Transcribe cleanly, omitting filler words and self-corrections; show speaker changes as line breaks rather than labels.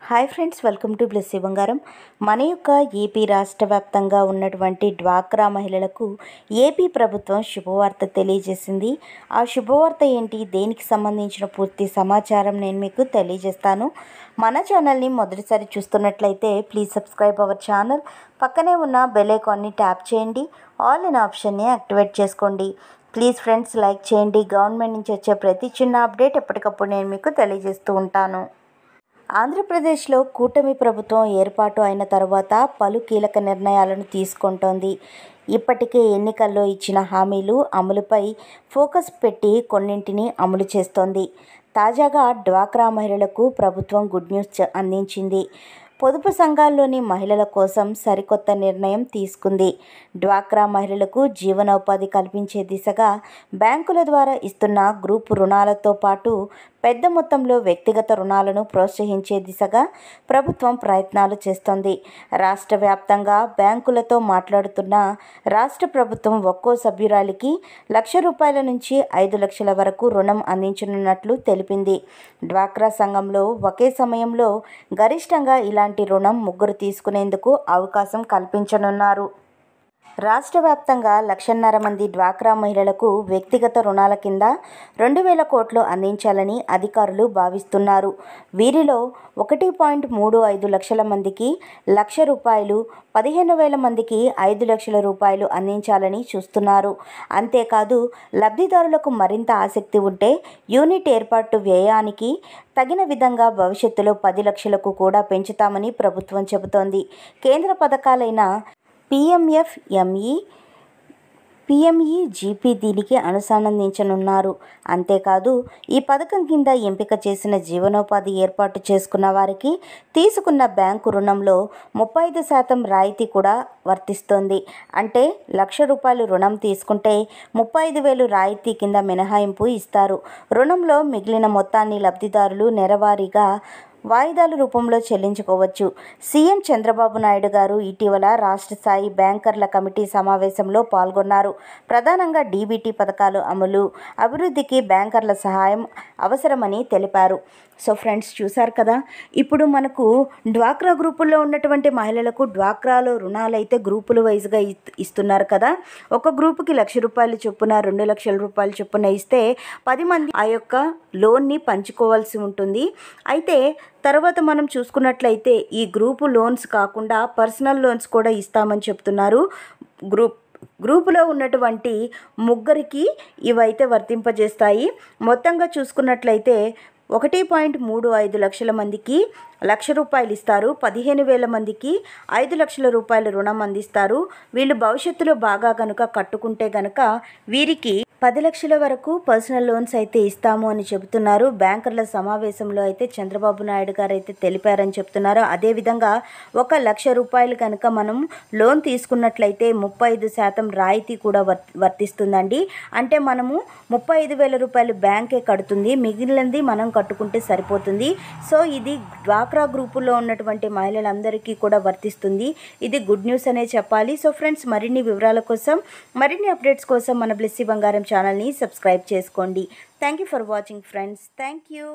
Hi friends, welcome to Blessy బంగారం. మన యొక్క ఏపీ రాష్ట్ర వ్యాప్తంగా ఉన్నటువంటి డ్వాక్రా మహిళలకు ఏపీ ప్రభుత్వం శుభవార్త తెలియజేసింది. ఆ శుభవార్త ఏంటి, దేనికి సంబంధించిన పూర్తి సమాచారం నేను మీకు తెలియజేస్తాను. మన ఛానల్ని మొదటిసారి చూస్తున్నట్లయితే ప్లీజ్ సబ్స్క్రైబ్ అవర్ ఛానల్. పక్కనే ఉన్న బెల్ ఐకాన్ని ట్యాప్ చేయండి. ఆల్ ఇన్ ఆప్షన్ని యాక్టివేట్ చేసుకోండి. ప్లీజ్ ఫ్రెండ్స్ లైక్ చేయండి. గవర్నమెంట్ నుంచి వచ్చే ప్రతి చిన్న అప్డేట్ ఎప్పటికప్పుడు నేను మీకు తెలియజేస్తూ ఉంటాను. ఆంధ్రప్రదేశ్లో కూటమి ప్రభుత్వం ఏర్పాటు అయిన తర్వాత పలు కీలక నిర్ణయాలను తీసుకుంటోంది. ఇప్పటికే ఎన్నికల్లో ఇచ్చిన హామీలు అమలుపై ఫోకస్ పెట్టి కొన్నింటిని అమలు చేస్తోంది. తాజాగా డ్వాక్రా మహిళలకు ప్రభుత్వం గుడ్ న్యూస్ అందించింది. పొదుపు సంఘాల్లోని మహిళల కోసం సరికొత్త నిర్ణయం తీసుకుంది. డ్వాక్రా మహిళలకు జీవనోపాధి కల్పించే దిశగా బ్యాంకుల ద్వారా ఇస్తున్న గ్రూప్ రుణాలతో పాటు పెద్ద మొత్తంలో వ్యక్తిగత రుణాలను ప్రోత్సహించే దిశగా ప్రభుత్వం ప్రయత్నాలు చేస్తోంది. రాష్ట్ర వ్యాప్తంగా బ్యాంకులతో మాట్లాడుతున్న రాష్ట్ర ప్రభుత్వం ఒక్కో సభ్యురాలికి ₹1,00,000 నుంచి 5 లక్షల వరకు రుణం అందించనున్నట్లు తెలిపింది. డ్వాక్రా సంఘంలో ఒకే సమయంలో గరిష్టంగా ఇలాంటి రుణం 3 తీసుకునేందుకు అవకాశం కల్పించనున్నారు. రాష్ట్ర వ్యాప్తంగా 1,50,000 మంది డ్వాక్రా మహిళలకు వ్యక్తిగత రుణాల కింద 2,000 కోట్లు అందించాలని అధికారులు భావిస్తున్నారు. వీరిలో 1.35 లక్షల మందికి ₹1,00,000, 15,000 మందికి ₹5 లక్షల అందించాలని చూస్తున్నారు. అంతేకాదు, లబ్ధిదారులకు మరింత ఆసక్తి ఉంటే యూనిట్ ఏర్పాటు వ్యయానికి తగిన విధంగా భవిష్యత్తులో 10 లక్షలకు కూడా పెంచుతామని ప్రభుత్వం చెబుతోంది. కేంద్ర పథకాలైన PMFME, PMEGP దీనికి అనుసంధానించనున్నారు. అంతేకాదు, ఈ పథకం కింద ఎంపిక చేసిన జీవనోపాధి ఏర్పాటు చేసుకున్న వారికి తీసుకున్న బ్యాంకు రుణంలో 35% రాయితీ కూడా వర్తిస్తోంది. అంటే ₹1,00,000 రుణం తీసుకుంటే 35,000 రాయితీ కింద మినహాయింపు ఇస్తారు. రుణంలో మిగిలిన మొత్తాన్ని లబ్ధిదారులు నెలవారీగా వాయిదాల రూపంలో చెల్లించుకోవచ్చు. సీఎం చంద్రబాబు నాయుడు గారు ఇటీవల రాష్ట్ర స్థాయి బ్యాంకర్ల కమిటీ సమావేశంలో పాల్గొన్నారు. ప్రధానంగా డీబీటీ పథకాలు అమలు, అభివృద్ధికి బ్యాంకర్ల సహాయం అవసరమని తెలిపారు. సో ఫ్రెండ్స్, చూసారు కదా, ఇప్పుడు మనకు డ్వాక్రా గ్రూపుల్లో ఉన్నటువంటి మహిళలకు డ్వాక్రాలో రుణాలు అయితే గ్రూపుల వైజ్గా ఇస్తున్నారు కదా. ఒక గ్రూపుకి ₹1,00,000 చొప్పున, ₹2,00,000 చొప్పున ఇస్తే 10 మంది ఆ యొక్క లోన్ని పంచుకోవాల్సి ఉంటుంది. అయితే తర్వాత మనం చూసుకున్నట్లయితే ఈ గ్రూపు లోన్స్ కాకుండా పర్సనల్ లోన్స్ కూడా ఇస్తామని చెప్తున్నారు. గ్రూపులో ఉన్నటువంటి 3కి ఇవైతే వర్తింపజేస్తాయి. మొత్తంగా చూసుకున్నట్లయితే 1.35 లక్షల మందికి ₹1,00,000 ఇస్తారు. 15,000 మందికి ₹5 లక్షల రుణం అందిస్తారు. వీళ్ళు భవిష్యత్తులో బాగా కనుక కట్టుకుంటే కనుక వీరికి 10 లక్షల వరకు పర్సనల్ లోన్స్ అయితే ఇస్తాము అని చెబుతున్నారు. బ్యాంకర్ల సమావేశంలో అయితే చంద్రబాబు నాయుడు గారు అయితే తెలిపారని చెప్తున్నారు. అదేవిధంగా ₹1,00,000 కనుక మనం లోన్ తీసుకున్నట్లయితే 35% రాయితీ కూడా వర్తిస్తుందండి. అంటే మనము ₹35,000 బ్యాంకే కడుతుంది, మిగిలినది మనం కట్టుకుంటే సరిపోతుంది. సో ఇది డ్వాక్రా గ్రూపుల్లో ఉన్నటువంటి మహిళలందరికీ కూడా వర్తిస్తుంది. ఇది గుడ్ న్యూస్ అనే చెప్పాలి. సో ఫ్రెండ్స్, మరిన్ని వివరాల కోసం, మరిన్ని అప్డేట్స్ కోసం మన బ్లెస్సీ బంగారం ఛానల్ని సబ్స్క్రైబ్ చేసుకోండి. Thank you for watching friends. Thank you.